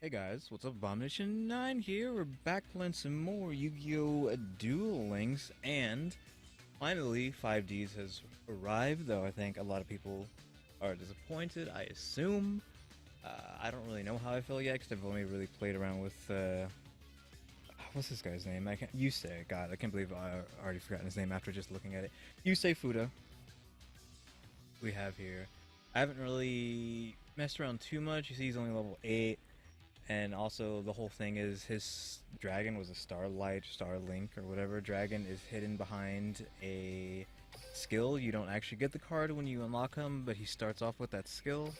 Hey guys, what's up? Abomination9 here. We're back playing some more Yu-Gi-Oh Duel Links, and finally 5Ds has arrived, though I think a lot of people are disappointed, I assume. I don't really know how I feel yet, because I've only really played around with, what's this guy's name? I can't, Yusei. God, I can't believe I already forgotten his name after just looking at it. Yusei Fuda, we have here. I haven't really messed around too much. You see he's only level 8. And also, the whole thing is his dragon was a Starlight, Starlink, or whatever. Dragon is hidden behind a skill. You don't actually get the card when you unlock him, but he starts off with that skill,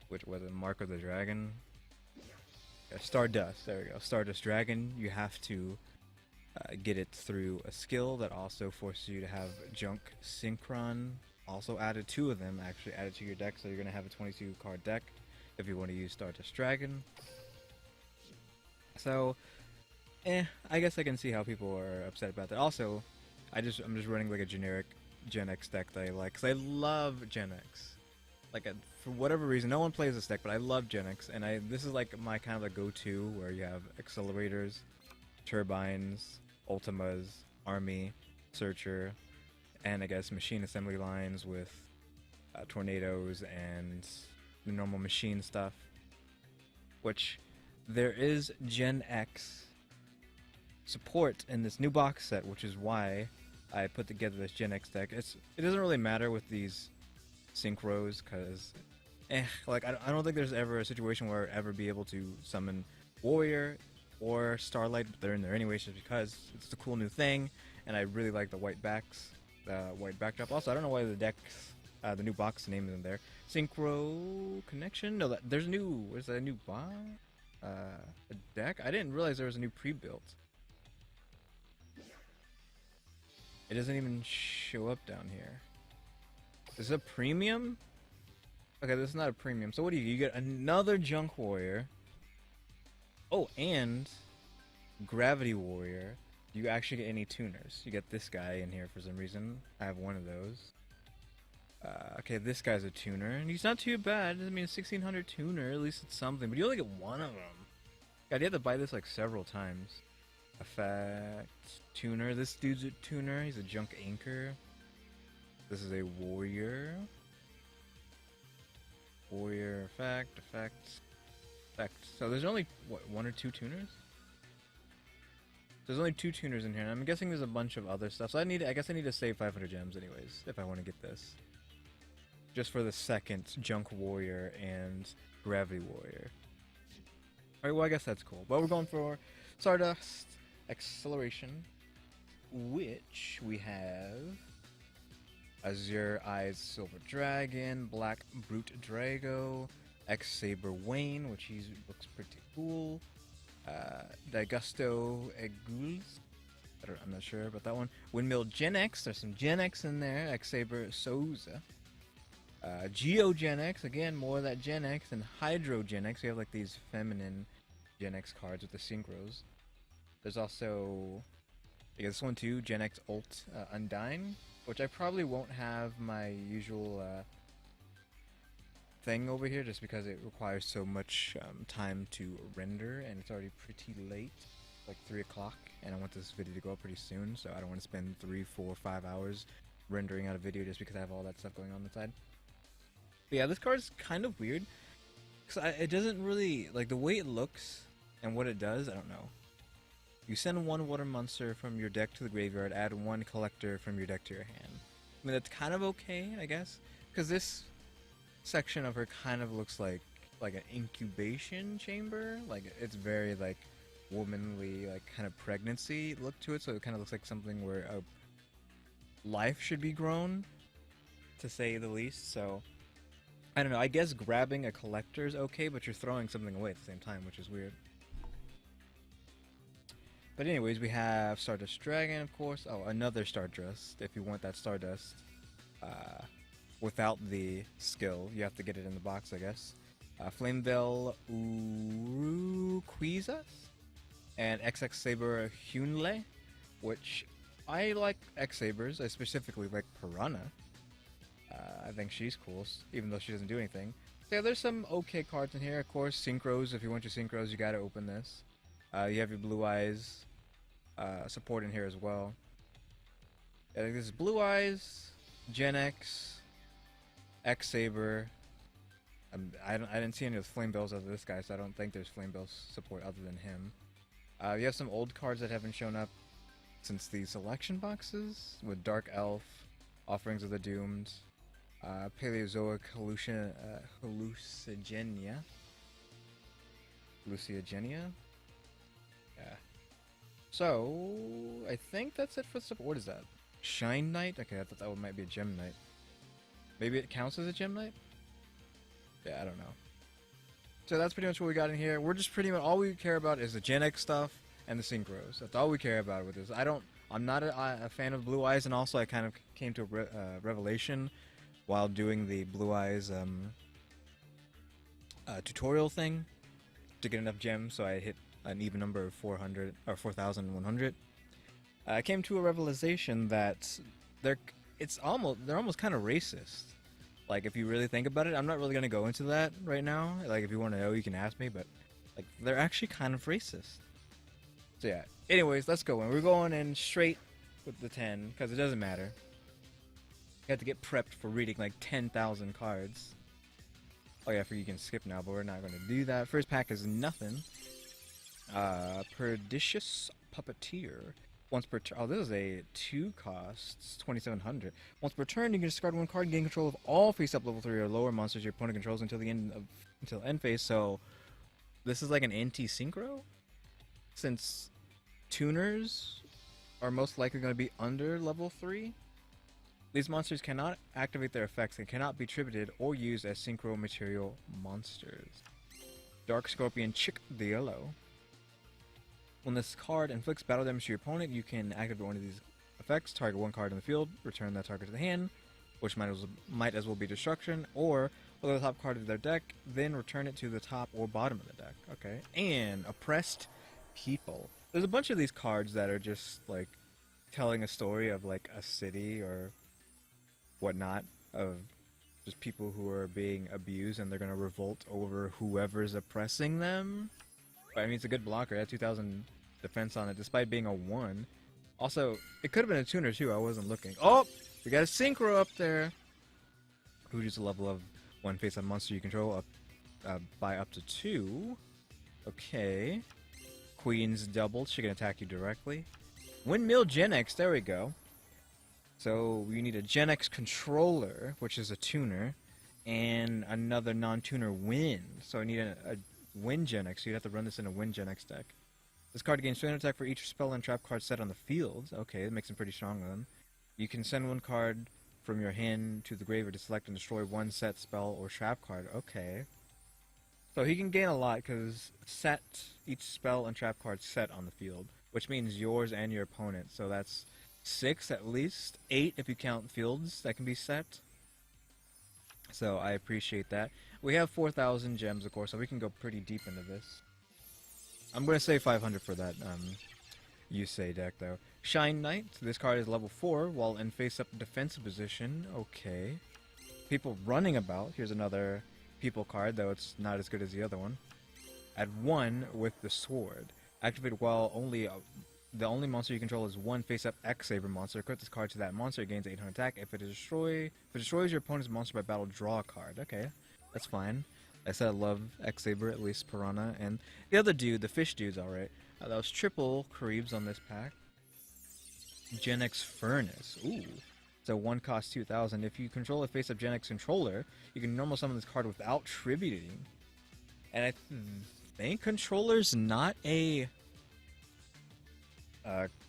which was a Mark of the Dragon. Yeah, Stardust, there we go. Stardust Dragon. You have to get it through a skill that also forces you to have Junk Synchron. Also added 2 of them, actually added to your deck, so you're going to have a 22 card deck if you want to use Stardust Dragon. So, I guess I can see how people are upset about that. Also, I'm just running like a generic Gen X deck that I like, because I love Gen X. Like, for whatever reason, no one plays this deck, but I love Gen X, and this is like my kind of like go-to, where you have accelerators, turbines, ultimas, army, searcher, and I guess machine assembly lines with tornadoes and the normal machine stuff, which there is Gen X support in this new box set, which is why I put together this Gen X deck. It doesn't really matter with these synchros, because like I don't think there's ever a situation where I'll ever be able to summon Warrior or Starlight, but they're in there anyways just because it's a cool new thing, and I really like the white white backdrop. Also, I don't know why the new box name isn't there. Synchro Connection? No, there's a new, is that a new box? A deck? I didn't realize there was a new pre-built. It doesn't even show up down here. Is it a premium? Okay, this is not a premium. So what do you get? Another Junk Warrior. Oh, and Gravity Warrior. You actually get any tuners. You get this guy in here for some reason. I have one of those. Okay, this guy's a tuner, and he's not too bad. I mean, 1600 tuner, at least it's something, but you only get one of them. God, you have to buy this like several times. Effect, tuner. This dude's a tuner. He's a junk anchor. This is a warrior. Warrior effect. So there's only, what, 1 or 2 tuners? There's only 2 tuners in here, and I'm guessing there's a bunch of other stuff. So I guess I need to save 500 gems anyways, if I want to get this. Just for the second Junk Warrior and Gravity Warrior. Alright, well I guess that's cool. But we're going for Stardust Acceleration, which we have Azure Eyes Silver Dragon, Black Brute Drago, X-Saber Wayne, which he looks pretty cool, Daigusto Egules, I'm not sure about that one, Windmill Gen X, there's some Gen X in there, X-Saber Souza, Geo Gen X, again, more of that Gen X, and Hydro Gen X. We have like these feminine Gen X cards with the synchros. There's also, yeah, this one too, Gen X Ult Undyne, which I probably won't have my usual thing over here just because it requires so much time to render, and it's already pretty late, like 3 o'clock, and I want this video to go up pretty soon, so I don't want to spend 3, 4, 5 hours rendering out a video just because I have all that stuff going on the side. But yeah, this card's kind of weird, because it doesn't really, like, the way it looks and what it does, I don't know. You send 1 water monster from your deck to the graveyard, add 1 collector from your deck to your hand. I mean, that's kind of okay, I guess, because this section of her kind of looks like an incubation chamber. Like, it's very, like, womanly, like, kind of pregnancy look to it, so it kind of looks like something where a life should be grown, to say the least, so I don't know, I guess grabbing a collector is okay, but you're throwing something away at the same time, which is weird. But anyways, we have Stardust Dragon, of course. Oh, another Stardust, if you want that Stardust. Without the skill, you have to get it in the box, I guess. Flamevale Uruquizas, and XX Saber Hyunle, which I like X-Sabers. I specifically like Piranha. I think she's cool, even though she doesn't do anything. Yeah, there's some okay cards in here. Of course, synchros. If you want your synchros, you gotta open this. You have your Blue Eyes support in here as well. Yeah, like this is Blue Eyes, Gen X, X Saber. I didn't see any of the Flame Bells other than this guy, so I don't think there's Flame Bells support other than him. You have some old cards that haven't shown up since the selection boxes with Dark Elf, Offerings of the Doomed, Paleozoic Hallucigenia. Hallucigenia? Yeah. So, I think that's it for support. What is that? Shine Knight? Okay, I thought that one might be a Gem Knight. Maybe it counts as a Gem Knight? Yeah, I don't know. So that's pretty much what we got in here. We're just pretty much, all we care about is the Gen X stuff and the synchros. That's all we care about with this. I'm not a fan of Blue Eyes, and also I kind of came to a revelation while doing the Blue Eyes tutorial thing to get enough gems, so I hit an even number of 400 or 4,100. I came to a realization that they're almost kind of racist. Like, if you really think about it, I'm not really gonna go into that right now. Like, if you want to know, you can ask me, but like, they're actually kind of racist. So yeah. Anyways, let's go in. We're going in straight with the 10 because it doesn't matter. You have to get prepped for reading like 10,000 cards. Oh yeah, you can skip now, but we're not going to do that. First pack is nothing. Pernicious Puppeteer. Once per turn. Oh, this is a 2 costs 2,700. Once per turn, you can discard 1 card and gain control of all face-up level 3 or lower monsters your opponent controls until end phase. So this is like an anti-synchro, since tuners are most likely going to be under level 3. These monsters cannot activate their effects and cannot be tributed or used as synchro material monsters. Dark Scorpion Chick the Yellow. When this card inflicts battle damage to your opponent, you can activate one of these effects, target 1 card in the field, return that target to the hand, which might as well be destruction, or look at the top card of their deck, then return it to the top or bottom of the deck. Okay. And Oppressed People. There's a bunch of these cards that are just like telling a story of like a city or whatnot, of just people who are being abused and they're gonna revolt over whoever's oppressing them. But, I mean, it's a good blocker. It had 2,000 defense on it, despite being a 1. Also, it could have been a tuner too. I wasn't looking. Oh, we got a synchro up there. Who reduces the level of 1 face-up monster you control by up to 2. Okay. Queen's doubled. She can attack you directly. Windmill Gen X. There we go. So you need a Gen X controller, which is a tuner, and another non-tuner Wind. So I need a Wind Gen X. So you'd have to run this in a Wind Gen X deck. This card gains 200 attack for each spell and trap card set on the field. Okay, that makes him pretty strong then. You can send 1 card from your hand to the graveyard to select and destroy 1 set, spell, or trap card. Okay. So he can gain a lot because each spell and trap card set on the field, which means yours and your opponent. So that's 6 at least, 8 if you count fields that can be set. So I appreciate that. We have 4,000 gems, of course, so we can go pretty deep into this. I'm going to say 500 for that Yusei deck, though. Shine Knight. This card is level 4 while in face-up defensive position. Okay. People running about. Here's another people card, though it's not as good as the other one. At 1 with the sword. Activate while the only monster you control is 1 face-up X Saber monster. Equip this card to that monster. It gains 800 attack. If it destroys your opponent's monster by battle, draw a card. Okay, that's fine. I said I love X Saber, at least Piranha, and the other dude, the fish dude's alright. That was triple Kareebs on this pack. Gen X Furnace. Ooh. So 1 cost 2,000. If you control a face-up Gen X controller, you can normal summon this card without tributing. And I think controller's not a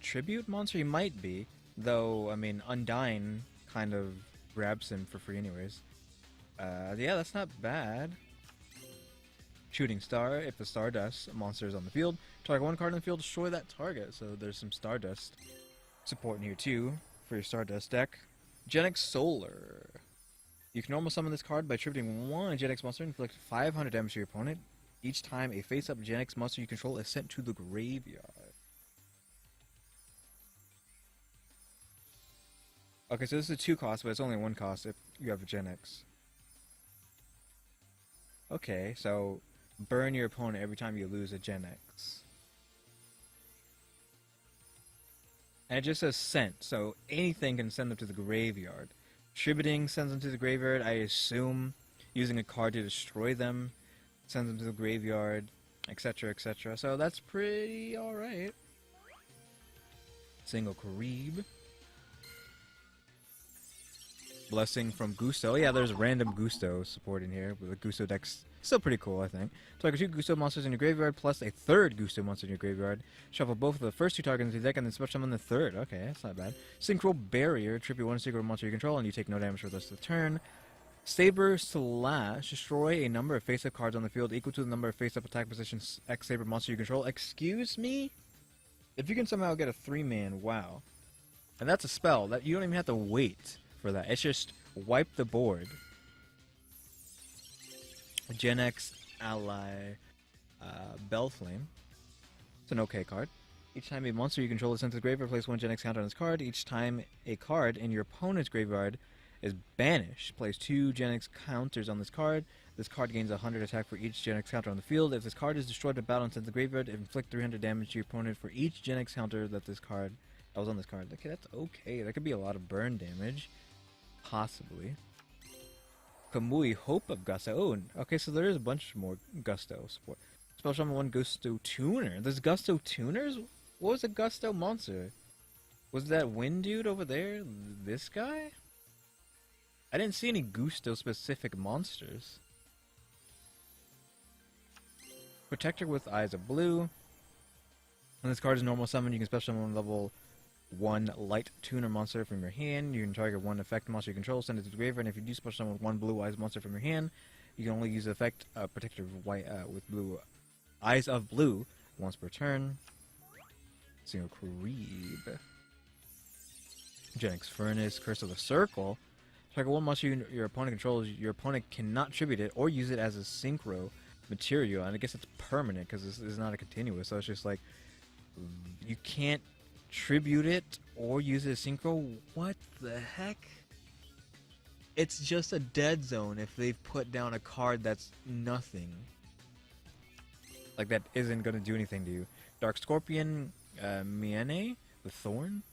tribute monster. He might be, though. I mean, Undyne kind of grabs him for free anyways. Yeah, that's not bad. Shooting Star. If the Stardust monster is on the field, target 1 card in the field, destroy that target. So there's some Stardust support in here too for your Stardust deck. Gen X Solar. You can normal summon this card by tributing 1 Gen X monster and inflict 500 damage to your opponent each time a face-up Gen X monster you control is sent to the graveyard. Okay, so this is a 2 cost, but it's only 1 cost if you have a Gen X. Okay, so burn your opponent every time you lose a Gen X. And it just says sent, so anything can send them to the graveyard. Distributing sends them to the graveyard, I assume. Using a card to destroy them sends them to the graveyard, etc., etc. So that's pretty alright. Single Karib. Blessing from Gusto. Yeah, there's random Gusto support in here, but the Gusto deck's still pretty cool, I think. Target 2 Gusto monsters in your graveyard, plus a third Gusto monster in your graveyard. Shuffle both of the first 2 targets into the deck, and then special summon the third. Okay, that's not bad. Synchro Barrier. Tribute 1 synchro monster you control, and you take no damage for the rest of the turn. Saber Slash. Destroy a number of face-up cards on the field equal to the number of face-up attack positions X Saber monster you control. Excuse me? If you can somehow get a 3-man, wow. And that's a spell. That you don't even have to wait for that. It's just wipe the board. Gen X Ally Bellflame. It's an okay card. Each time a monster you control is sent to the graveyard, place 1 Gen X counter on this card. Each time a card in your opponent's graveyard is banished, place 2 Gen X counters on this card. This card gains 100 attack for each Gen X counter on the field. If this card is destroyed in battle and sent to the graveyard, inflict 300 damage to your opponent for each Gen X counter that was on this card. Okay, that's okay. That could be a lot of burn damage. Possibly. Kamui, Hope of Gusto. Oh, okay, so there is a bunch more Gusto support. Special summon 1 Gusto Tuner. There's Gusto Tuners? What was a Gusto monster? Was that Wind Dude over there? This guy? I didn't see any Gusto specific monsters. Protector with Eyes of Blue. When this card is normal summon, you can special summon level 1 light tuner monster from your hand. You can target 1 effect monster you control, send it to the graveyard, and if you do special summon 1 blue eyes monster from your hand, you can only use the effect Protector white with blue Eyes of Blue once per turn. Single Creeb. Gen X Furnace, Curse of the Circle. Target 1 monster your opponent controls, your opponent cannot tribute it or use it as a synchro material, and I guess it's permanent because this is not a continuous, so it's just like you can't tribute it or use it as synchro. What the heck? It's just a dead zone if they've put down a card that's nothing. Like that isn't going to do anything to you. Dark Scorpion, Miene, the Thorn.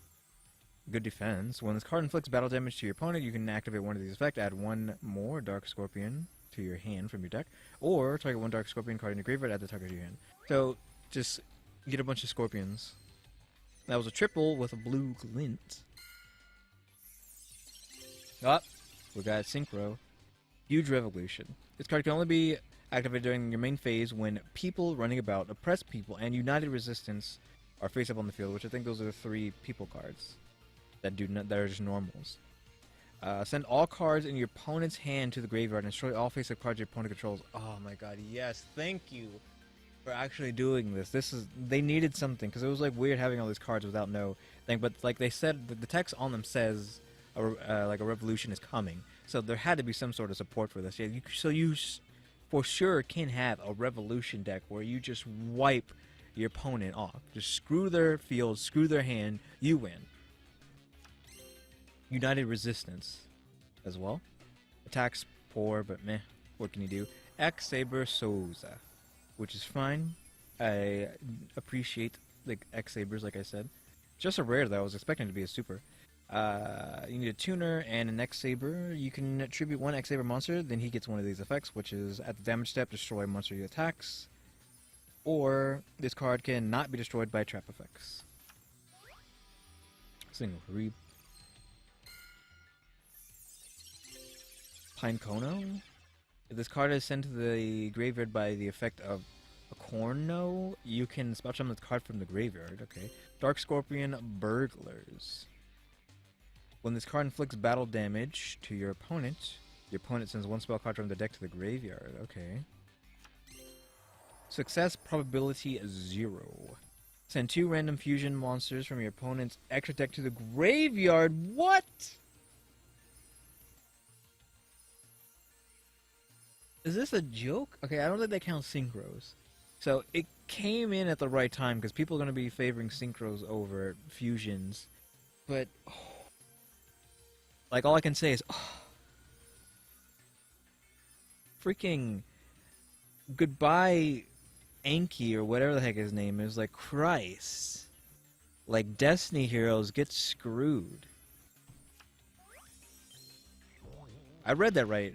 Good defense. When this card inflicts battle damage to your opponent, you can activate one of these effects. Add 1 more Dark Scorpion to your hand from your deck. Or target 1 Dark Scorpion card in your graveyard, add the target to your hand. So, just get a bunch of Scorpions. That was a triple with a blue glint. Ah, we got Synchro. Huge Revolution. This card can only be activated during your main phase when people running about, oppressed people, and United Resistance are face up on the field, which I think those are the 3 people cards that are just normals. Send all cards in your opponent's hand to the graveyard and destroy all face-up cards your opponent controls. Oh my god, yes, thank you for actually doing this. They needed something, because it was like weird having all these cards without no thing, but like they said, the text on them says like a revolution is coming, so there had to be some sort of support for this. Yeah, so you for sure can have a revolution deck where you just wipe your opponent off. Just screw their field, screw their hand, you win. United Resistance as well. Attacks poor, but meh. What can you do? X Saber Souza, which is fine. I appreciate the X Sabers, like I said. Just a rare though. I was expecting it to be a super. You need a tuner and an X Saber. You can attribute 1 X Saber monster, then he gets one of these effects, which is at the damage step, destroy monster he attacks. Or this card can not be destroyed by trap effects. Single Reap. Pine Kono. If this card is sent to the graveyard by the effect of a Corno, you can spell summon this card from the graveyard. Okay. Dark Scorpion Burglars. When this card inflicts battle damage to your opponent sends 1 spell card from the deck to the graveyard. Okay. Success probability 0. Send 2 random fusion monsters from your opponent's extra deck to the graveyard. What? Is this a joke? Okay, I don't think they count synchros. So it came in at the right time because people are going to be favoring synchros over fusions. But, oh, like, all I can say is, oh, freaking goodbye, Anki, or whatever the heck his name is. Like, Christ. Like, Destiny heroes get screwed. I read that right.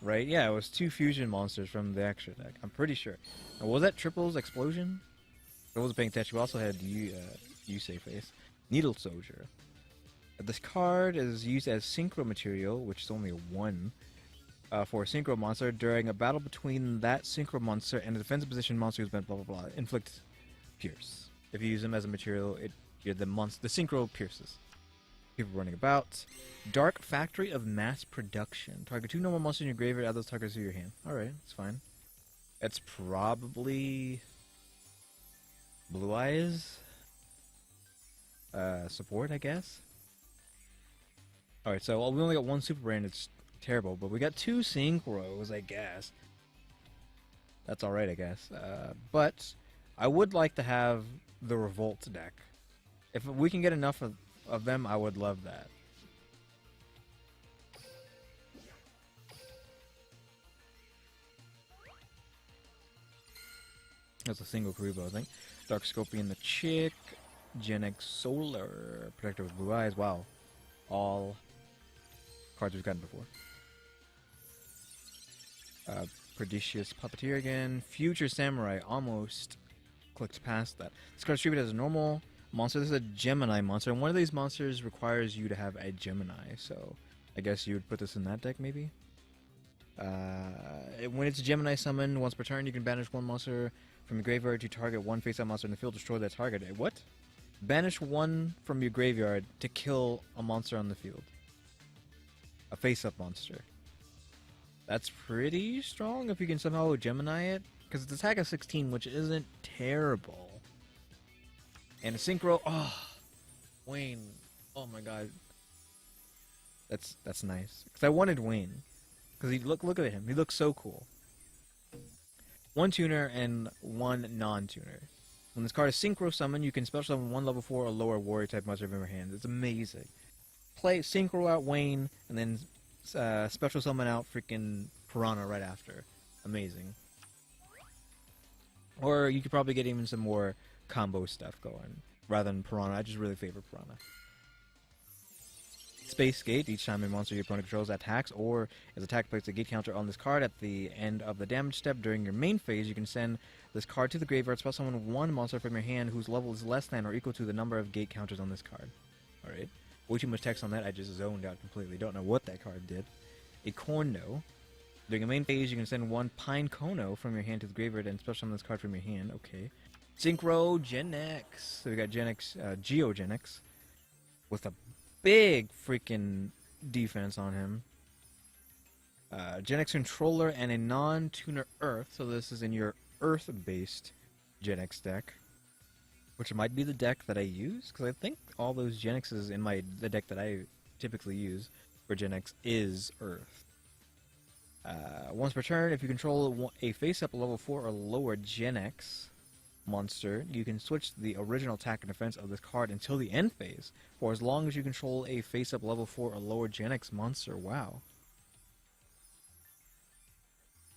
Right? Yeah, it was 2 fusion monsters from the extra deck. I'm pretty sure. And was that Triple's Explosion? I wasn't paying attention. We also had Yusei Face. Needle Soldier. This card is used as synchro material, which is only a 1 for a synchro monster. During a battle between that synchro monster and a defensive position monster who's been blah blah blah. Inflict Pierce. If you use them as a material, the synchro pierces. People running about. Dark Factory of Mass Production. Target 2 normal monsters in your graveyard, add those targets to your hand. Alright, it's fine. It's probably Blue Eyes support, I guess. Alright, so we only got 1 Super Brand, it's terrible, but we got 2 Synchros, I guess. That's alright, I guess. But I would like to have the Revolt deck. If we can get enough of them, I would love that. That's a single Karibo, I think. Dark Scorpion the Chick. Gen X Solar. Protector with Blue Eyes. Wow. All cards we've gotten before. Prodigious Puppeteer again. Future Samurai. Almost clicked past that. This card is distributed as a normal monster. This is a Gemini monster, and one of these monsters requires you to have a Gemini, so I guess you would put this in that deck, maybe? When it's a Gemini summon, once per turn, you can banish 1 monster from your graveyard to target 1 face-up monster in the field, destroy that target. What? Banish 1 from your graveyard to kill a monster on the field. A face-up monster. That's pretty strong if you can somehow Gemini it, because it's attack of 16, which isn't terrible. And a synchro. Oh, Wayne. Oh my god. That's nice. Because I wanted Wayne. Because he look at him. He looks so cool. 1 tuner and 1 non-tuner. When this card is synchro summon, you can special summon 1 level 4 or lower warrior type monster from your hand. It's amazing. Play synchro out Wayne and then special summon out freaking Piranha right after. Amazing. Or you could probably get even some more combo stuff going rather than Piranha. I just really favor Piranha. Space Gate. Each time a monster your opponent controls attacks or is attacked, places a gate counter on this card at the end of the damage step. During your main phase, you can send this card to the graveyard, special summon 1 monster from your hand whose level is less than or equal to the number of gate counters on this card. Alright. Way too much text on that. I just zoned out completely. Don't know what that card did. A Corno. During a main phase, you can send 1 Pine Kono from your hand to the graveyard and special summon this card from your hand. Okay. Synchro Gen X. So we got Gen X, Geo Gen X, with a big freaking defense on him. Gen X Controller and a non-tuner Earth. So this is in your Earth-based Gen X deck, which might be the deck that I use, because I think all those Gen X's in the deck that I typically use for Gen X is Earth. Once per turn, if you control a face-up level 4 or lower Gen X monster, you can switch the original attack and defense of this card until the end phase, for as long as you control a face-up level 4 or lower Gen X monster. Wow.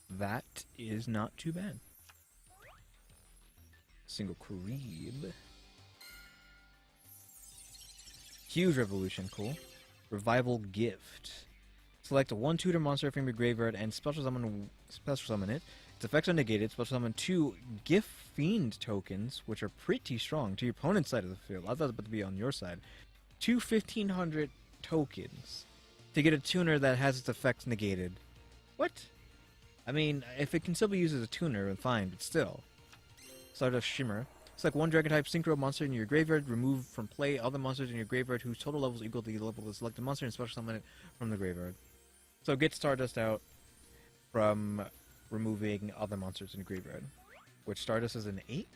That is not too bad. Single Karib. Huge Revolution, cool. Revival Gift. Select a 1 tutor monster from your graveyard and special summon it. Its effects are negated. Special summon 2 Gift Fiend tokens, which are pretty strong, to your opponent's side of the field. I thought it was about to be on your side. 2 1500 tokens to get a tuner that has its effects negated. What? I mean, if it can still be used as a tuner, then fine, but still. Stardust Shimmer. Select 1 Dragon-type Synchro monster in your graveyard. Remove from play other monsters in your graveyard whose total level is equal to the level of the selected monster and special summon it from the graveyard. So get Stardust out from removing other monsters in the graveyard. Which Stardust is an 8?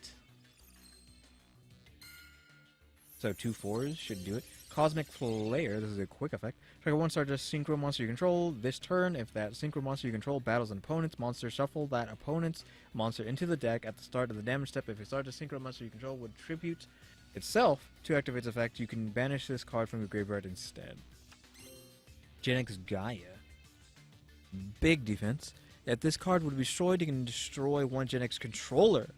So 2 4s should do it. Cosmic Flare, this is a quick effect. Trigger 1 Stardust Synchro monster you control. This turn, if that Synchro monster you control battles an opponent's monster, shuffle that opponent's monster into the deck at the start of the damage step. If a Stardust Synchro monster you control would tribute itself to activate its effect, you can banish this card from your graveyard instead. Gen X Gaia. Big defense. If this card would be destroyed, you can destroy one Gen X controller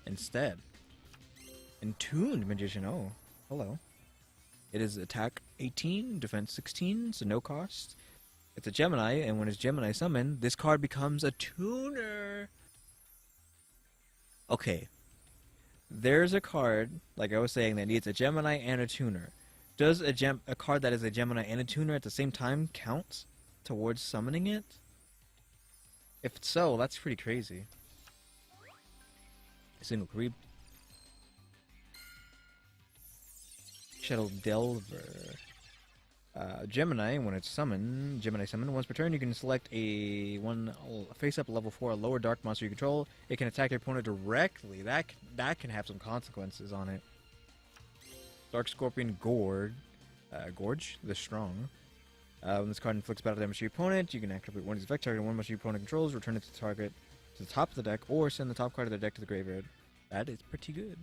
instead. Entombed Magician, oh, hello. It is attack 18, defense 16, so no cost. It's a Gemini, and when it's Gemini summoned, this card becomes a tuner. Okay, there's a card, like I was saying, that needs a Gemini and a tuner. Does a card that is a Gemini and a tuner at the same time count towards summoning it? If so, that's pretty crazy. Single creep. Shadow Delver. Gemini, when it's summoned, Gemini summon, once per turn, you can select a face-up level 4 lower dark monster you control. It can attack your opponent directly. That can have some consequences on it. Dark Scorpion Gorge, the Strong. When this card inflicts battle damage to your opponent, you can activate one of these effects, target one monster your opponent controls, return it to the target to the top of the deck, or send the top card of the deck to the graveyard. That is pretty good.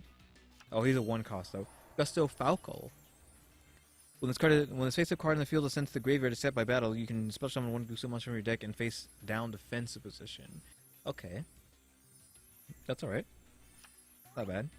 Oh, he's a 1 cost though. Gusto Falco. When this face-up card in the field is sent to the graveyard except by battle, you can special summon one Gusto monster from your deck and face down defensive position. Okay. That's alright. Not bad.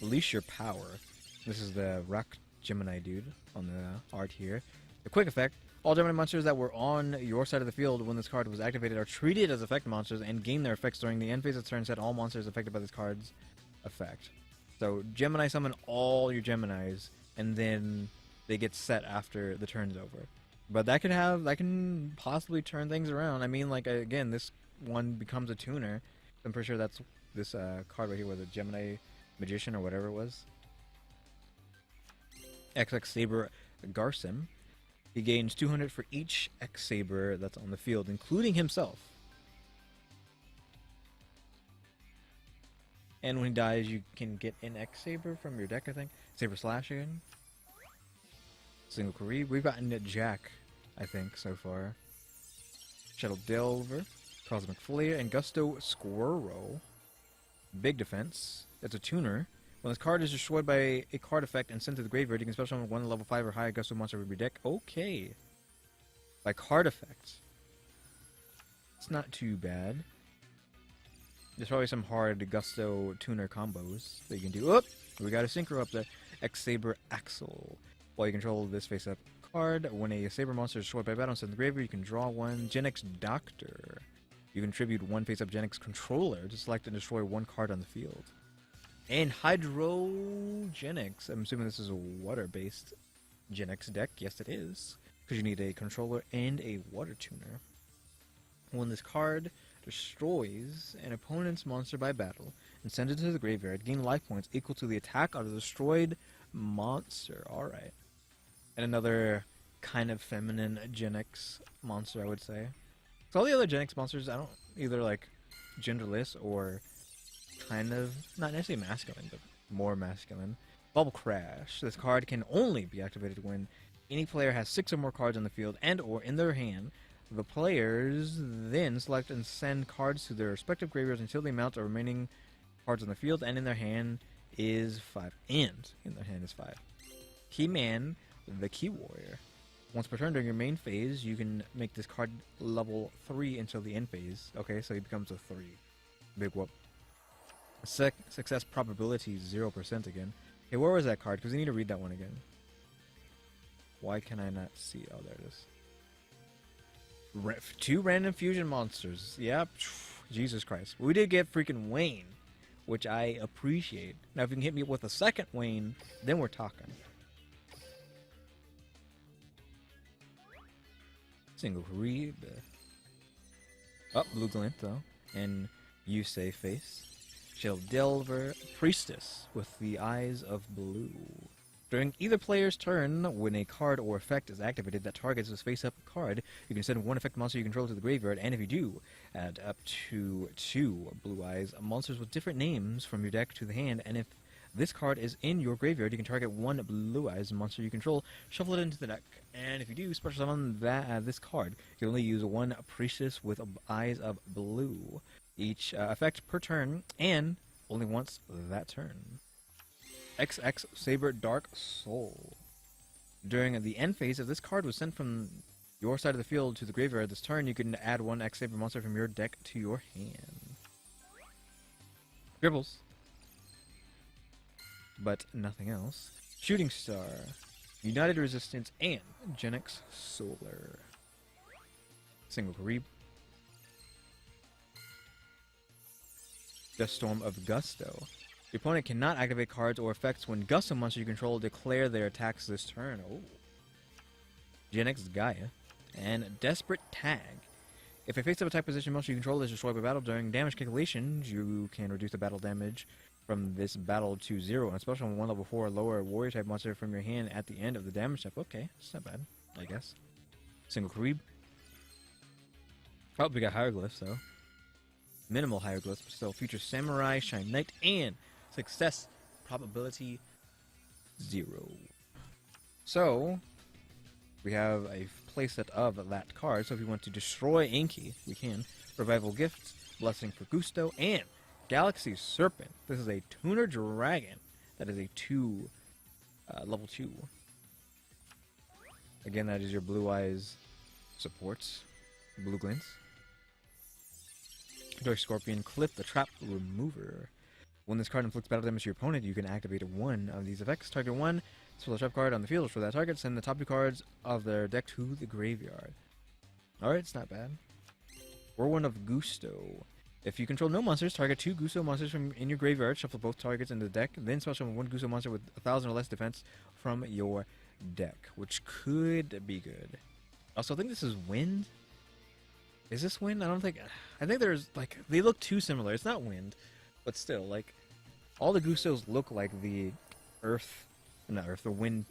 Release your power. This is the Rock Gemini dude on the art here. The quick effect. All Gemini monsters that were on your side of the field when this card was activated are treated as effect monsters and gain their effects during the end phase of the turn. Set all monsters affected by this card's effect. So Gemini summon all your Geminis, and then they get set after the turn's over. But that can possibly turn things around. I mean, like, again, this one becomes a tuner. I'm pretty sure that's this card right here was a Gemini Magician or whatever it was. XX Saber Garson. He gains 200 for each X Saber that's on the field, including himself. And when he dies, you can get an X Saber from your deck, I think. Saber Slash again. Single Kari. We've gotten a Jack, I think, so far. Shadow Delver. Cosmic Flare. And Gusto Squirrel. Big defense. That's a tuner. When this card is destroyed by a card effect and sent to the graveyard, you can special summon one level 5 or higher Gusto monster from your deck. Okay. By card effect. It's not too bad. There's probably some hard Gusto tuner combos that you can do. Oop! We got a synchro up there. X Saber Axle. While you control this face-up card, when a Saber monster is destroyed by battle and sent to the graveyard, you can draw one Gen X Doctor. You contribute one face-up Gen X controller to select and destroy one card on the field. And Hydrogenics. I'm assuming this is a water-based Gen X deck. Yes, it is. Because you need a controller and a water tuner. When this card destroys an opponent's monster by battle and sends it to the graveyard, gain life points equal to the attack of the destroyed monster. Alright. And another kind of feminine Gen X monster, I would say. So all the other Gen X monsters, I don't either like genderless or kind of, not necessarily masculine, but more masculine. Bubble Crash. This card can only be activated when any player has 6 or more cards on the field and or in their hand. The players then select and send cards to their respective graveyards until the amount of remaining cards on the field and in their hand is 5. He-Man, the Key Warrior. Once per turn during your main phase, you can make this card level 3 until the end phase. Okay, so he becomes a 3. Big whoop. Success probability 0% again. Hey, where was that card? Because we need to read that one again. Why can I not see? Oh, there it is. 2 random fusion monsters. Yep. Jesus Christ. We did get freaking Wayne, which I appreciate. Now, if you can hit me with a second Wayne, then we're talking. Single read. Oh, Blue Glint, though. And you say face. Shadow Delver, Priestess with the eyes of blue. During either player's turn, when a card or effect is activated that targets this face-up card, you can send one effect monster you control to the graveyard, and if you do, add up to 2 blue eyes monsters with different names from your deck to the hand, and if this card is in your graveyard, you can target 1 blue eyes monster you control, shuffle it into the deck, and if you do, special summon this card. You can only use 1 Priestess with eyes of blue. Each effect per turn, and only once that turn. XX Saber Dark Soul. During the end phase, if this card was sent from your side of the field to the graveyard this turn, you can add one X Saber monster from your deck to your hand. Gribbles. But nothing else. Shooting Star, United Resistance, and Genix Solar. Single Karib. Dust Storm of Gusto. Your opponent cannot activate cards or effects when Gusto monsters you control declare their attacks this turn. Oh. Genix Gaia. And Desperate Tag. If a face-up attack position monster you control is destroyed by battle during damage calculations, you can reduce the battle damage from this battle to 0, and especially on 1 level 4 or lower warrior type monster from your hand at the end of the damage step. Okay, it's not bad, I guess. Single Karib. Oh, we got Hieroglyphs though. Minimal Hieroglyphs, but still. Future Samurai, Shine Knight, and Success Probability 0. So, we have a playset of that card, so if we want to destroy Inky, we can. Revival Gift, Blessing for Gusto, and Galaxy Serpent. This is a Tuner Dragon. That is a level 2. Again, that is your Blue Eyes supports. Blue Glints. Dark Scorpion, Clip the Trap Remover. When this card inflicts battle damage to your opponent, you can activate one of these effects. Target 1, spell a trap card on the field for that target. Send the top 2 cards of their deck to the graveyard. Alright, it's not bad. Whirlwind of Gusto. If you control no monsters, target 2 Gusto monsters from in your graveyard, shuffle both targets into the deck, then special summon 1 Gusto monster with 1,000 or less defense from your deck, which could be good. Also, I think this is Wind. Is this Wind? I think there's, like, they look too similar. It's not Wind, but still, like, all the Gustos look like the the Wind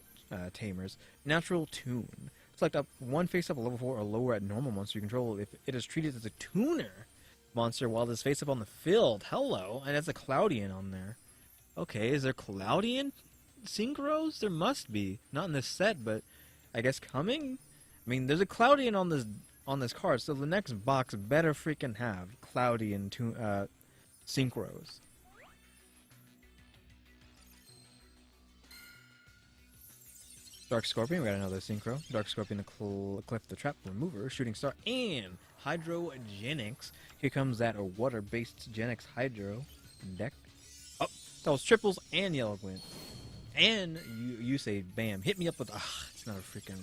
Tamers. Natural Tune. Select up 1 face-up, a level 4 or lower at normal monster you control if it is treated as a tuner monster while this face-up on the field. Hello, and that's a Cloudian on there. Okay, is there Cloudian synchros? There must be. Not in this set, but I guess coming? I mean, there's a Cloudian on this card, so the next box better freaking have Cloudian synchros. Dark Scorpion, we got another synchro. Dark Scorpion, Cliff the Trap Remover, Shooting Star, and Hydrogenix. Here comes that water-based Genix Hydro deck. Oh, that was triples and Yellow Glint. And you say, bam, hit me up with, it's not a freaking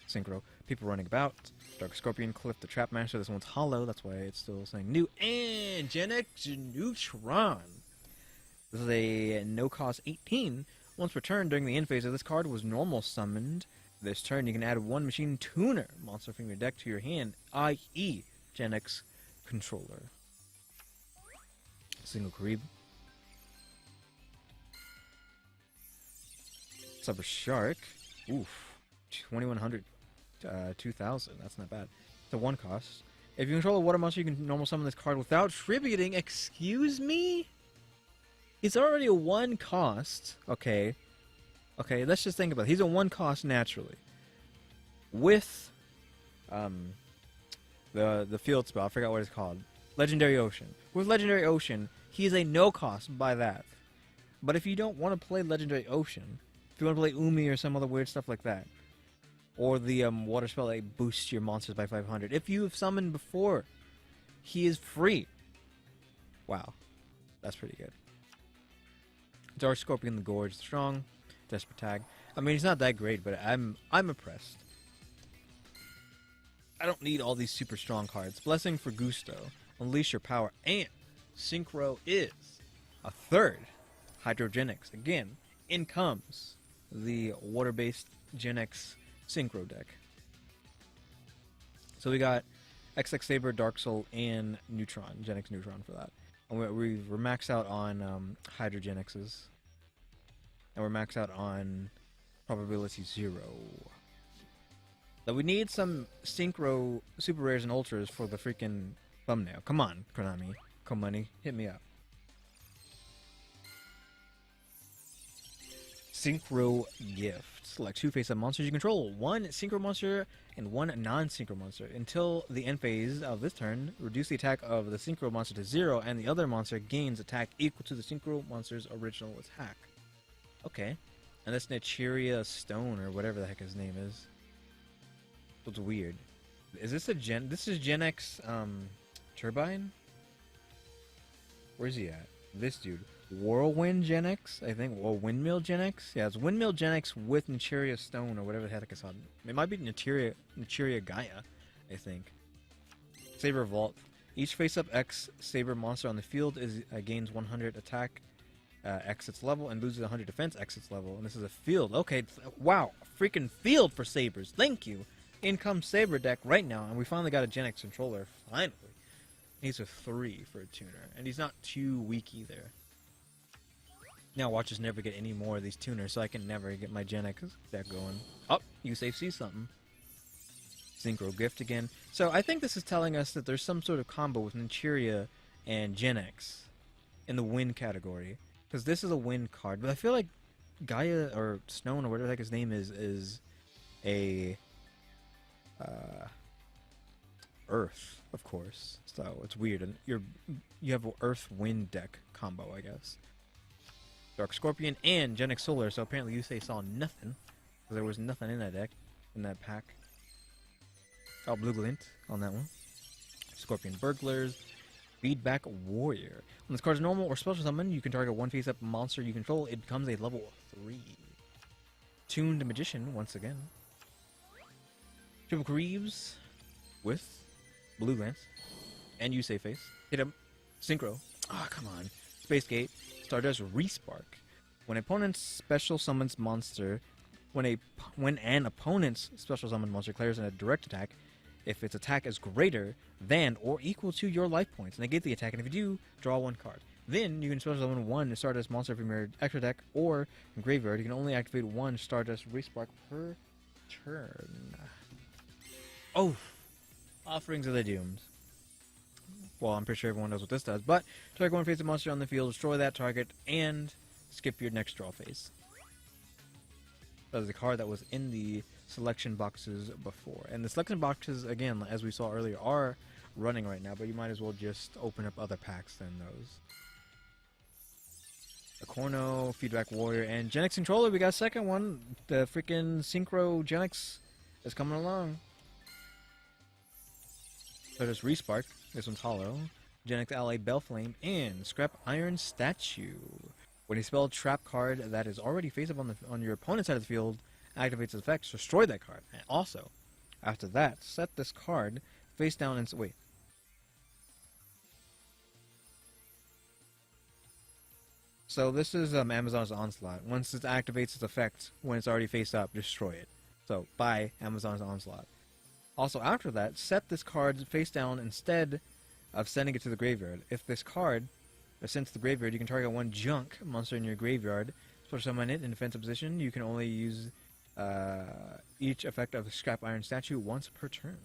synchro. People running about. Dark Scorpion, Cliff the Trap Master. This one's hollow, that's why it's still saying new. And Genix Neutron. This is a no-cost 18. Once returned during the end phase of this card was normal summoned. This turn you can add 1 Machine Tuner monster from your deck to your hand, i.e. Genix Controller. Single Karib. Super Shark. Oof. 2100. 2000. That's not bad. It's a 1 cost. If you control a water monster, you can normal summon this card without tributing. Excuse me? He's already a 1 cost. Okay. Okay, let's just think about it. He's a 1 cost naturally. With the field spell, I forgot what it's called. Legendary Ocean. With Legendary Ocean, he is a no cost by that. But if you don't want to play Legendary Ocean, if you want to play Umi or some other weird stuff like that, or the water spell that boosts your monsters by 500, if you have summoned before, he is free. Wow. That's pretty good. Dark Scorpion the Gorge, strong. Desperate Tag. I mean, he's not that great, but I'm impressed. I don't need all these super strong cards. Blessing for Gusto. Unleash your power. And Synchro is a 3rd Hydrogenix. Again, in comes the water-based Genix Synchro deck. So we got XX Saber, Dark Soul, and Neutron. Genix Neutron for that. And we're maxed out on Hydrogenixes. And we're maxed out on probability 0. But we need some synchro super rares and ultras for the freaking thumbnail. Come on, Konami. Come on, hit me up. Synchro Gift. Select 2 face-up monsters you control. 1 synchro monster and 1 non-synchro monster. Until the end phase of this turn, reduce the attack of the synchro monster to 0, and the other monster gains attack equal to the synchro monster's original attack. Okay. And this Nichiria Stone, or whatever the heck his name is. It's weird. Is this a Gen... This is Gen X, Turbine? Where's he at? This dude. Whirlwind Gen X, I think. Well, Windmill Gen X? Yeah, it's Windmill Gen X with Nichiria Stone, or whatever the heck I saw. It might be Nichiria Gaia, I think. Saber Vault. Each face-up X Saber monster on the field gains 100 attack X its level and loses 100 defense X its level. And this is a field. Okay, wow. Freaking field for Sabers. Thank you. In comes Saber deck right now, and we finally got a Gen X controller. Finally. He's a 3 for a tuner, and he's not too weak either. Now watch us never get any more of these tuners, so I can never get my Gen X deck going. Oh, you safe see something. Synchro Gift again. So I think this is telling us that there's some sort of combo with Nichiria and Gen X in the win category. Because this is a win card, but I feel like Gaia or Stone or whatever the heck his name is a Earth, of course. So it's weird, and you have an Earth Wind deck combo, I guess. Dark Scorpion and Gen X Solar. So apparently you saw nothing, because there was nothing in that deck, in that pack. Oh, Blue Glint on that one. Scorpion Burglars. Feedback Warrior. When this card is normal or special summon, you can target one face-up monster you control. It becomes a level 3. Tuned Magician once again. Triple Greaves with Blue Lance and Yusei Face. Hit him. Synchro. Ah, come on. Space Gate. Stardust Respark. When opponent's special summons monster, when an opponent's special summon monster declares a direct attack, if its attack is greater than or equal to your life points, negate the attack, and if you do, draw one card. Then you can special summon one Stardust monster from your extra deck or graveyard. You can only activate one Stardust Respark per turn. Oh, Offerings of the Doomed. Well, I'm pretty sure everyone knows what this does, but target one face-up monster on the field, destroy that target, and skip your next draw phase. That was the card that was in the selection boxes before. And the selection boxes, again, as we saw earlier, are running right now, but you might as well just open up other packs than those. The Corno, Feedback Warrior, and Gen X Controller. We got a second one. The freaking Synchro Gen X is coming along. So there's Respark. This one's hollow. Gen X Ally Bellflame, and Scrap Iron Statue. When a spell trap card that is already face up on your opponent's side of the field activates its effects, destroy that card. And also, after that, set this card face down and wait. So this is Amazon's Onslaught. Once it activates its effect when it's already face up, destroy it. So buy Amazon's Onslaught. Also, after that, set this card face down instead of sending it to the graveyard. If this card is sent to the graveyard, you can target one junk monster in your graveyard. Special summon it in defensive position. You can only use each effect of the Scrap Iron Statue once per turn.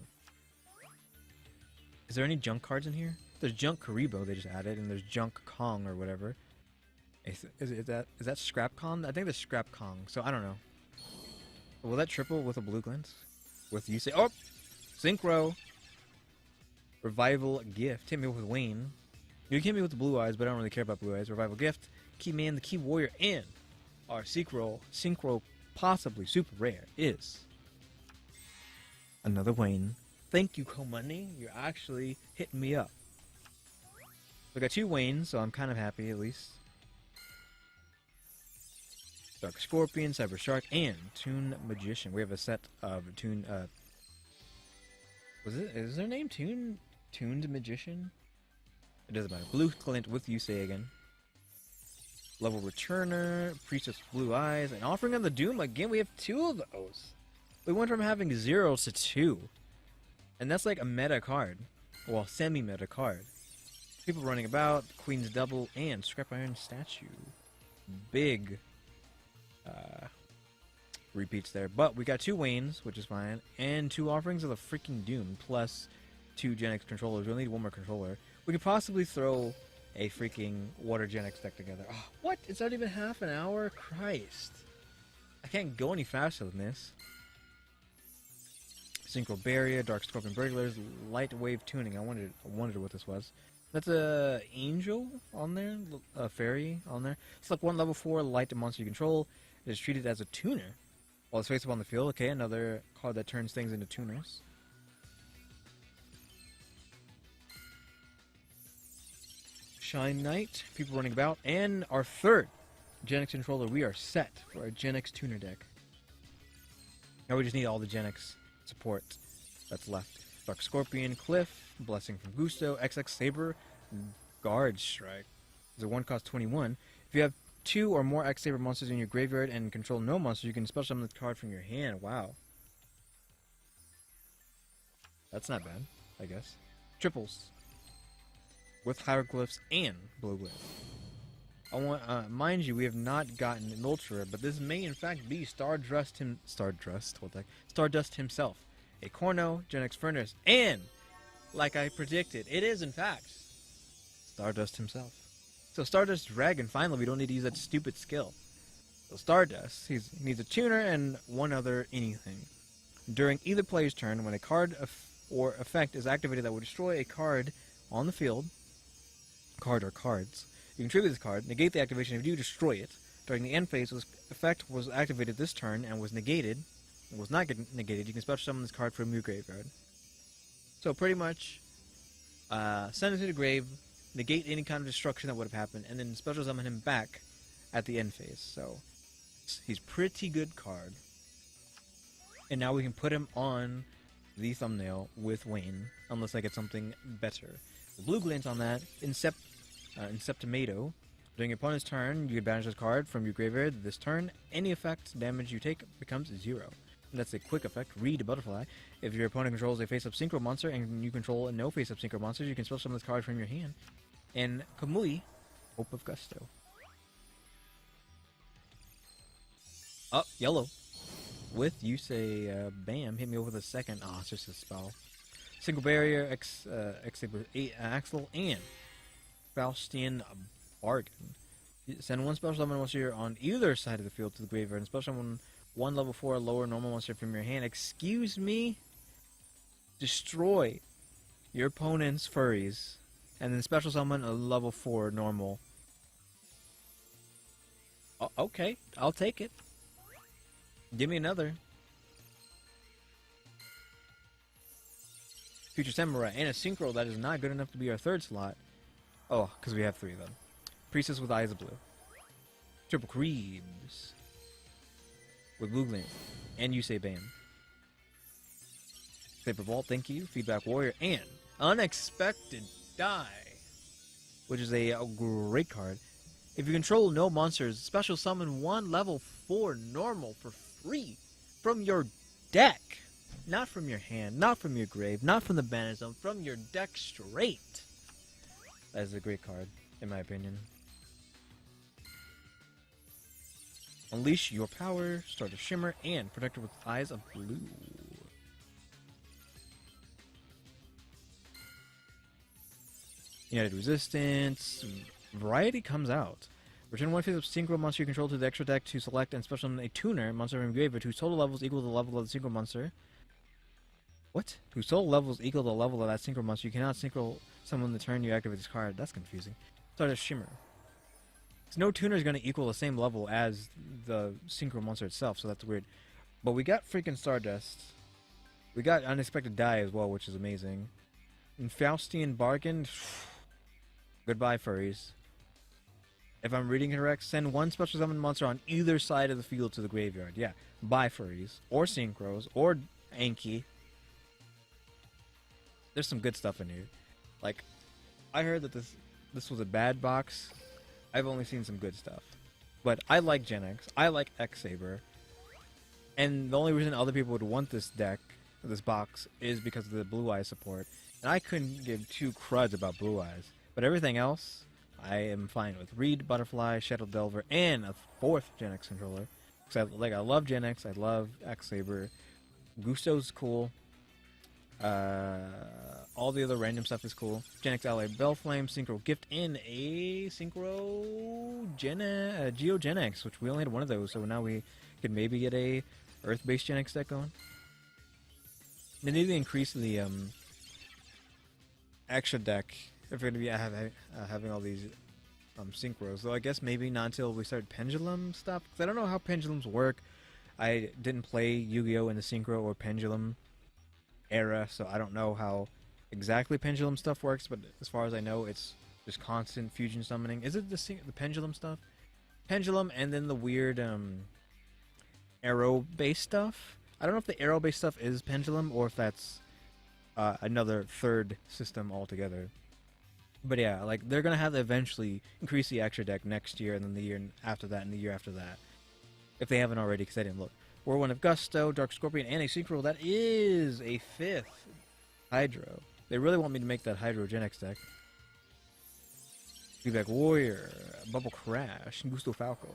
Is there any junk cards in here? There's Junk Karibo they just added, and there's Junk Kong or whatever. Is that Scrap Kong? I think that's Scrap Kong, so I don't know. Will that triple with a Blue Glint? With you say, oh! Synchro! Revival Gift. Hit me with Wayne. You can hit me with the Blue Eyes, but I don't really care about Blue Eyes. Revival Gift, Key Man, the Key Warrior, and our Synchro possibly super rare is another Wayne. Thank you, Komani. You're actually hitting me up. We got 2 Waynes, so I'm kind of happy at least. Dark Scorpion, Cyber Shark, and Toon Magician. We have a set of Toon. Is their name Tooned Magician? It doesn't matter. Blue Glint with Yusei again. Level Returner, Priestess Blue Eyes, and Offering of the Doom. Again, we have 2 of those. We went from having 0 to 2. And that's like a meta card. Well, semi-meta card. People running about, Queen's Double, and Scrap Iron Statue. Big repeats there. But we got 2 Waynes, which is fine, and 2 Offerings of the freaking Doom, plus 2 Gen X controllers. We'll need 1 more controller. We could possibly throw a freaking Water Gen X deck together. Oh, what? It's not even half an hour? Christ. I can't go any faster than this. Synchro Barrier, Dark Scorpion Burglars, Light Wave Tuning. I wondered what this was. That's a Angel on there, a Fairy on there. Select 1 level 4 Light monster you control. It is treated as a tuner. While it's face up on the field, okay, another card that turns things into tuners. Shine Knight, people running about, and our third Gen X controller. We are set for our Gen X tuner deck. Now we just need all the Gen X support that's left. Dark Scorpion, Cliff, Blessing from Gusto, XX Saber, Guard Strike. It's a 1 cost 21. If you have 2 or more X Saber monsters in your graveyard and control no monsters, you can special summon the card from your hand. Wow. That's not bad, I guess. Triples. With hieroglyphs and blue glare. I want, mind you, we have not gotten an Ultra, but this may in fact be Stardust himself. A Corno, Gen X Furnace, and, like I predicted, it is in fact Stardust himself. So Stardust Dragon, finally, we don't need to use that stupid skill. So Stardust, he needs a tuner and one other anything. During either player's turn, when a card or effect is activated that will destroy a card on the field, card or cards, you can tribute this card, negate the activation if you destroy it. During the end phase, this effect was activated this turn and was negated. It was not negated. You can special summon this card from your graveyard. So pretty much, send it to the grave, negate any kind of destruction that would have happened, and then special summon him back at the end phase. So he's pretty good card. And now we can put him on the thumbnail with Wayne, unless I get something better. The blue glint on that, Inceptomato. During your opponent's turn, you can banish this card from your graveyard this turn. Any effect damage you take becomes 0. And that's a quick effect. Read Butterfly. If your opponent controls a face-up synchro monster and you control no face-up synchro monsters, you can special summon this card from your hand. And Kamui, Hope of Gusto. Up, yellow. With you say, bam, hit me over the second. Ah, it's just a spell. Single barrier, Axel, and Faustian Bargain. Send one special summon monster on either side of the field to the graveyard, and special summon one level 4 lower normal monster from your hand. Excuse me? Destroy your opponent's furries, and then special summon a level 4 normal. Okay, I'll take it. Give me another. Future Samurai, and a Synchro that is not good enough to be our third slot. Oh, because we have 3 of them. Priestess with Eyes of Blue. Triple Creeps. With Blue Glint. And you say bam. Saber Vault, thank you. Feedback Warrior, and Unexpected Die. Which is a great card. If you control no monsters, special summon one level 4 normal for free from your deck. Not from your hand, not from your grave, not from the banner zone, from your deck straight. That is a great card, in my opinion. Unleash your power, Start a Shimmer, and Protector with Eyes of Blue. United Resistance. Variety comes out. Return one face-up synchro monster you control to the extra deck to select and special summon a tuner monster from graveyard whose total level is equal to the level of the synchro monster. What? Whose total level is equal to the level of that synchro monster. You cannot synchro summon the turn you activate this card. That's confusing. Start a Shimmer. So no tuner is going to equal the same level as the synchro monster itself, so that's weird. But we got freaking Stardust. We got Unexpected Die as well, which is amazing. And Faustian Bargain. Goodbye, furries. If I'm reading it correct, send one special summon monster on either side of the field to the graveyard. Yeah, bye, furries. Or synchros. Or Anki. There's some good stuff in here. Like, I heard that this was a bad box. I've only seen some good stuff. But I like Gen X. I like X Saber. And the only reason other people would want this deck, this box, is because of the Blue Eyes support. And I couldn't give 2 cruds about Blue Eyes. But everything else, I am fine with. Reed, Butterfly, Shadow Delver, and a 4th Gen X controller. Because I love Gen X. I love X Saber. Gusto's cool. All the other random stuff is cool. Gen X Ally Bellflame, Synchro Gift, and a Synchro Geo Gen X, which we only had one of those, so now we could maybe get a Earth-based Gen X deck going. They need to increase the extra deck if we're going to be having all these synchros. Though I guess maybe not until we start pendulum stuff. Because I don't know how pendulums work. I didn't play Yu-Gi-Oh in the synchro or pendulum era, so I don't know how exactly pendulum stuff works. But as far as I know, it's just constant fusion summoning. Is it the pendulum stuff? Pendulum and then the weird arrow-based stuff. I don't know if the arrow-based stuff is pendulum or if that's another third system altogether. But yeah, like they're gonna have to eventually increase the extra deck next year, and then the year after that, and the year after that, if they haven't already, because I didn't look. Whirlwind of Gusto, Dark Scorpion, and a Synchro. That is a 5th Hydro. They really want me to make that Hydro Gen X deck. Feedback Warrior, Bubble Crash, Gusto Falco.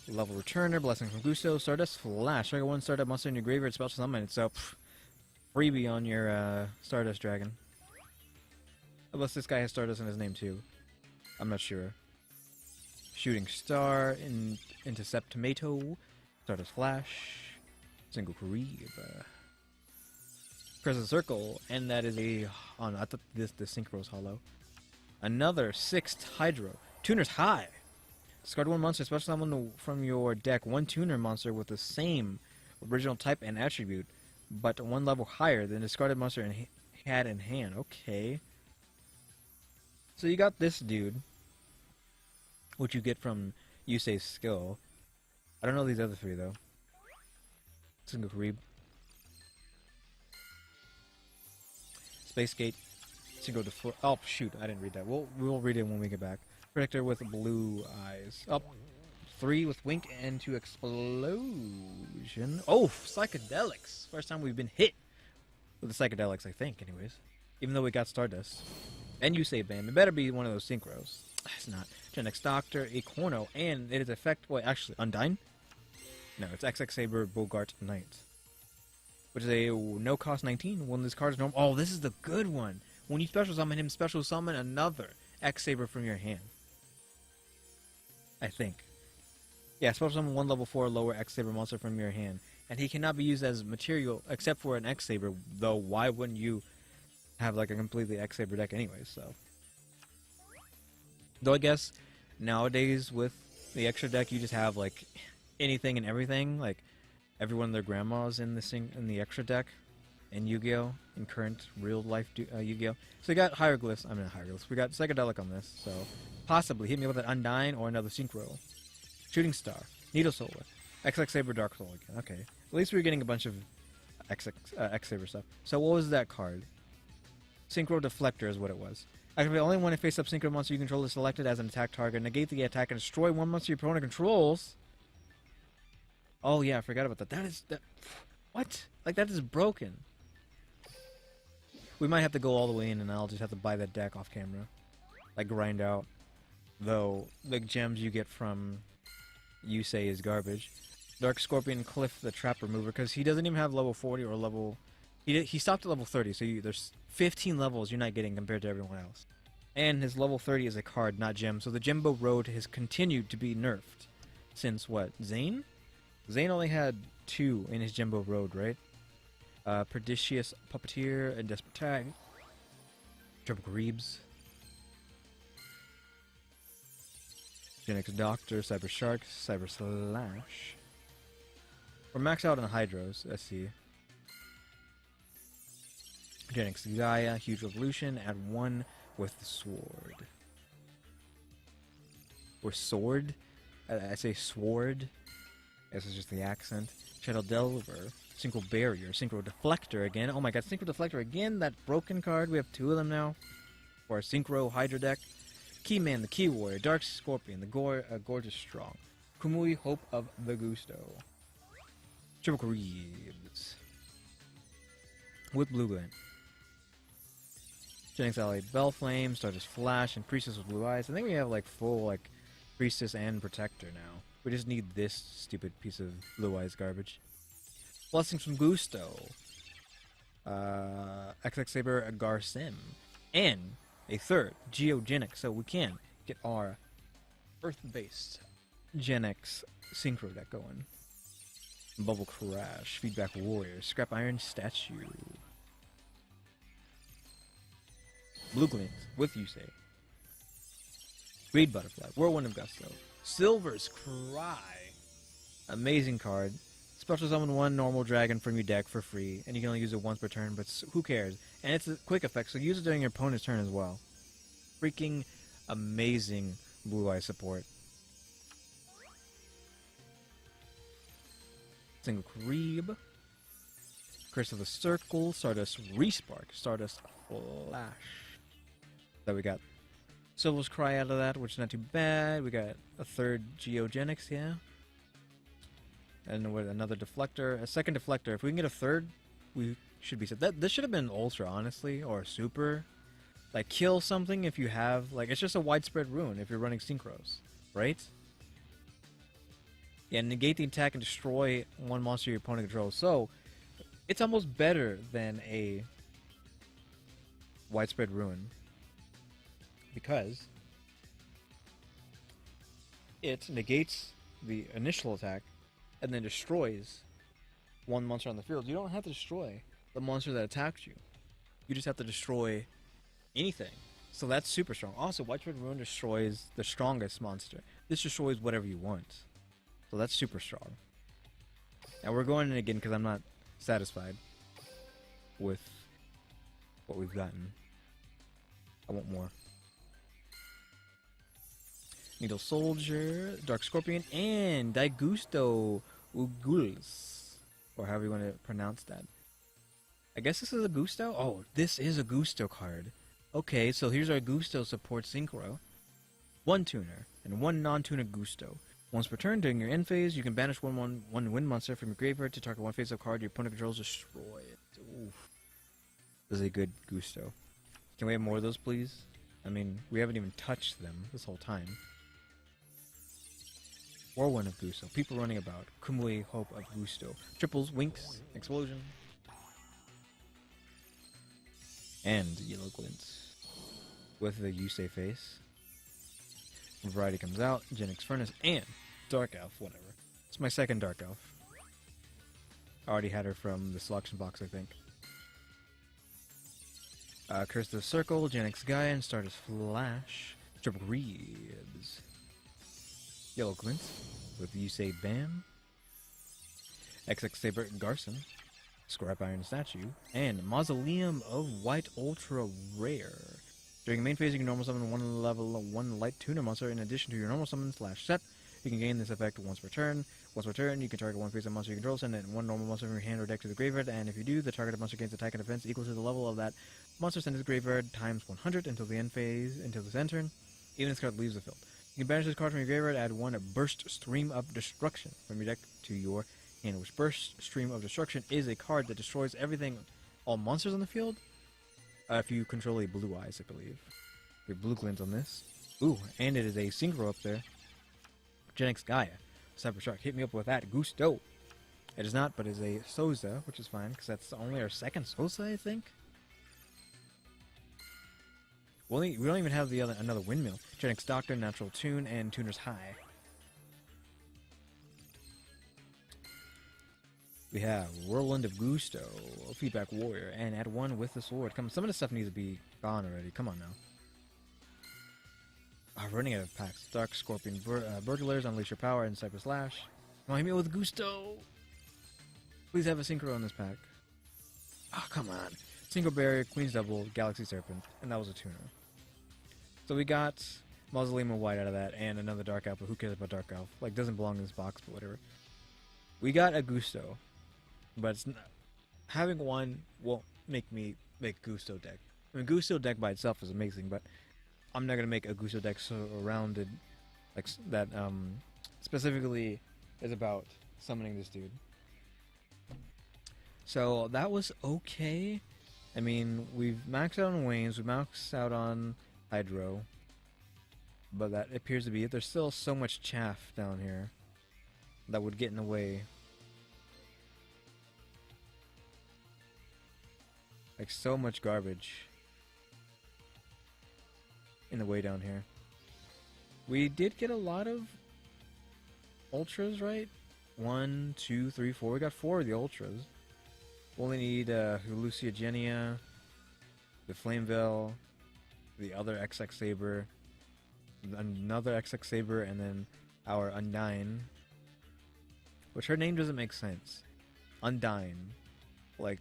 Level Returner, Blessing from Gusto, Stardust Flash. Trigger 1 Stardust monster in your graveyard, special summon it. So, freebie on your Stardust Dragon. Unless this guy has Stardust in his name too. I'm not sure. Shooting Star, Intercept Tomato, Stardust Flash, Single Karib, Crescent Circle, and that is a... Oh no, I thought the Synchro's hollow. Another 6th Hydro. Tuner's High. Discard 1 monster, special summon from your deck 1 tuner monster with the same original type and attribute, but 1 level higher than discarded monster had in hand. Okay. So you got this dude, which you get from Yusei's skill. I don't know these other 3 though. Single Karib. Space Gate. Single oh shoot, I didn't read that. We'll read it when we get back. Protector with blue eyes. Up 3 with Wink and 2 Explosion. Oh, psychedelics. First time we've been hit with the psychedelics, I think, anyways. Even though we got Stardust. And you say Bam. It better be one of those synchros. It's not. Gen X Doctor, Ecorno, and it is effect. Wait, actually, Undyne? No, it's XX Saber Bogart Knight. Which is a no cost 19. When this card is normal. Oh, this is the good one. When you special summon him, special summon another X Saber from your hand. I think. Yeah, special summon 1 level 4 lower X Saber monster from your hand. And he cannot be used as material except for an X Saber, though why wouldn't you have like a completely X Saber deck anyways, so. Though I guess nowadays with the extra deck you just have like anything and everything, like everyone and their grandmas in the extra deck in Yu-Gi-Oh! In current real life Yu-Gi-Oh! So we got hieroglyphs, hieroglyphs. We got psychedelic on this, so possibly hit me with an Undyne or another Synchro. Shooting Star, Needle Solar, XX Saber Dark Soul again. Okay, at least we're getting a bunch of X Saber stuff. So what was that card? Synchro Deflector is what it was. Actually, only when a face-up Synchro monster you control is selected as an attack target. Negate the attack and destroy 1 monster your opponent controls. Oh yeah, I forgot about that. That what? Like that is broken. We might have to go all the way in, and I'll just have to buy that deck off camera, like grind out. Though the gems you get from Yusei is garbage. Dark Scorpion Cliff the Trap Remover, because he doesn't even have level 40 or level. He stopped at level 30, so there's 15 levels you're not getting compared to everyone else. And his level 30 is a card, not gem. So the Gembo Road has continued to be nerfed since what? Zane? Zane only had 2 in his Gembo Road, right? Pernicious Puppeteer and Desperate Tag. Triple Grebes. Gen X Doctor, Cyber Shark, Cyber Slash. We're maxed out on Hydros, let's see. Gen X Gaia, Huge Revolution, add 1 with the sword. Or sword? I say sword. This is just the accent. Shadow Delver, Synchro Barrier, Synchro Deflector again. Oh my god, Synchro Deflector again, that broken card. We have 2 of them now. For our Synchro Hydra deck. Keyman, the Key Warrior, Dark Scorpion, the Gorgeous Strong. Kumui, Hope of the Gusto. Triple Careebs. With Blue Glint. Gen X Ally Bellflame, Stardust Flash, and Priestess with Blue Eyes. I think we have like full like Priestess and Protector now. We just need this stupid piece of Blue Eyes garbage. Blessings from Gusto. XX Saber Garcim. And a 3rd Geogenic, so we can get our Earth-based Gen X Synchro deck going. Bubble Crash, Feedback Warrior, Scrap Iron Statue. Blue Glint with Yusei. Greed Butterfly, Whirlwind of Gusto. Silver's Cry. Amazing card. Special summon one normal dragon from your deck for free, and you can only use it once per turn, but who cares? And it's a quick effect, so use it during your opponent's turn as well. Freaking amazing Blue Eye support. Single Creeb. Curse of the Circle, Stardust Respark, Stardust Flash. So we got Silver's Cry out of that, which is not too bad. We got a third Geogenics, yeah. And with another Deflector, a second Deflector. If we can get a third, we should be set. This should have been Ultra, honestly, or Super. Like, kill something if you have, like, it's just a widespread rune if you're running Synchros, right? Yeah, negate the attack and destroy one monster your opponent controls. So, it's almost better than a widespread rune. Because it negates the initial attack and then destroys one monster on the field. You don't have to destroy the monster that attacked you. You just have to destroy anything. So that's super strong. Also, Widespread Rune destroys the strongest monster. This destroys whatever you want. So that's super strong. And we're going in again because I'm not satisfied with what we've gotten. I want more. Needle Soldier, Dark Scorpion, and Daigusto Uguls. Or however you want to pronounce that. I guess this is a Gusto? Oh, this is a Gusto card. Okay, so here's our Gusto support Synchro. One tuner, and one non-tuner Gusto. Once per turn, during your end phase, you can banish one wind monster from your graveyard to target one face-up card your opponent controls, destroy it. Oof. This is a good Gusto. Can we have more of those, please? I mean, we haven't even touched them this whole time. Whirlwind of Gusto. People running about. Kumui Hope of Gusto. Triples, Winks, Explosion. And Yellow Glints. With the Yusei face. Variety comes out. Genix Furnace and Dark Elf, whatever. It's my second Dark Elf. I already had her from the selection box, I think. Curse the Circle, Genix Gaia, and Stardust Flash. Triple Reeds. Yellow Glint with Yusei Bam. XX Saber Garson. Scrap Iron Statue. And Mausoleum of White Ultra Rare. During main phase, you can normal summon one level 1 light tuner monster in addition to your normal summon / set. You can gain this effect once per turn. Once per turn, you can target one face-up monster you control, send it one normal monster from your hand or deck to the graveyard, and if you do, the targeted monster gains attack and defense equal to the level of that monster sent to the graveyard times 100 until the end phase, until this end turn, even if this card leaves the field. You can banish this card from your graveyard, add one Burst Stream of Destruction from your deck to your hand, which Burst Stream of Destruction is a card that destroys everything, all monsters on the field, if you control a Blue Eyes, I believe. Your Blue Glint on this. Ooh, and it is a Synchro up there. Genix Gaia. Cyber Shark, hit me up with that. Gusto. It is not, but is a Soza, which is fine, because that's only our second Soza, I think. We don't even have another Windmill. Genix Doctor, Natural Tune, and Tuner's High. We have Whirlwind of Gusto, Feedback Warrior, and add one with the sword. Come, some of this stuff needs to be gone already. Come on now. We're running out of packs. Dark Scorpion, Burglars, Unleash Your Power, and Cyber Slash. Come on, hit me with Gusto! Please have a Synchro in this pack. Oh, come on. Synchro Barrier, Queen's Double, Galaxy Serpent, and that was a tuner. So we got Mausoleum of White out of that, and another Dark Elf, but who cares about Dark Elf? Like, doesn't belong in this box, but whatever. We got a Gusto, but it's not, having one won't make me make Gusto deck. I mean, Gusto deck by itself is amazing, but I'm not gonna make a Gusto deck surrounded like that. Specifically, is about summoning this dude. So that was okay. I mean, we've maxed out on Waynes, we've maxed out on Hydro, but that appears to be it. There's still so much chaff down here that would get in the way. Like, so much garbage in the way down here. We did get a lot of Ultras, right? 1, 2, 3, 4. We got 4 of the Ultras. We only need Lucia Genia, the Flameville, the other XX Saber, another XX Saber, and then our Undyne. Which her name doesn't make sense. Undyne. Like,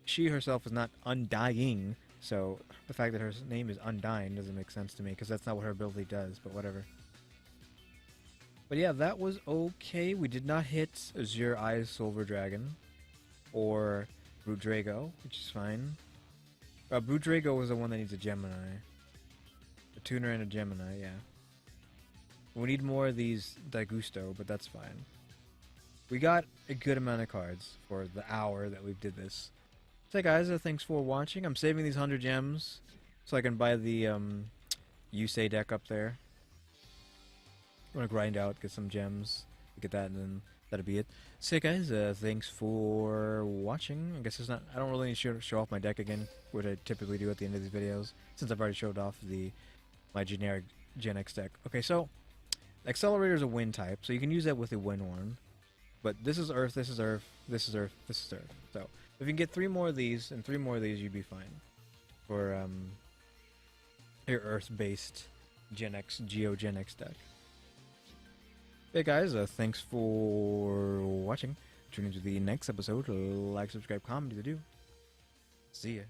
she herself is not undying, so the fact that her name is Undyne doesn't make sense to me, because that's not what her ability does, but whatever. But yeah, that was okay. We did not hit Azure Eyes Silver Dragon, or Brute Drago, which is fine. Brute Drago was the one that needs a Gemini. A tuner and a Gemini, yeah. We need more of these Daigusto, but that's fine. We got a good amount of cards for the hour that we did this. So guys, thanks for watching. I'm saving these 100 gems so I can buy the Yusei deck up there. I'm gonna grind out, get some gems, get that, and then that'll be it. So guys, thanks for watching. I guess it's not. I don't really need to show off my deck again, which I typically do at the end of these videos, since I've already showed off my generic Gen X deck. Okay, so Accelerator is a wind type, so you can use that with a wind one. But this is Earth, this is Earth, this is Earth, this is Earth. So if you can get 3 more of these and 3 more of these, you'd be fine for your Earth-based Gen X Gen X deck. Hey guys, thanks for watching. Tune into the next episode. Like, subscribe, comment, do. See ya.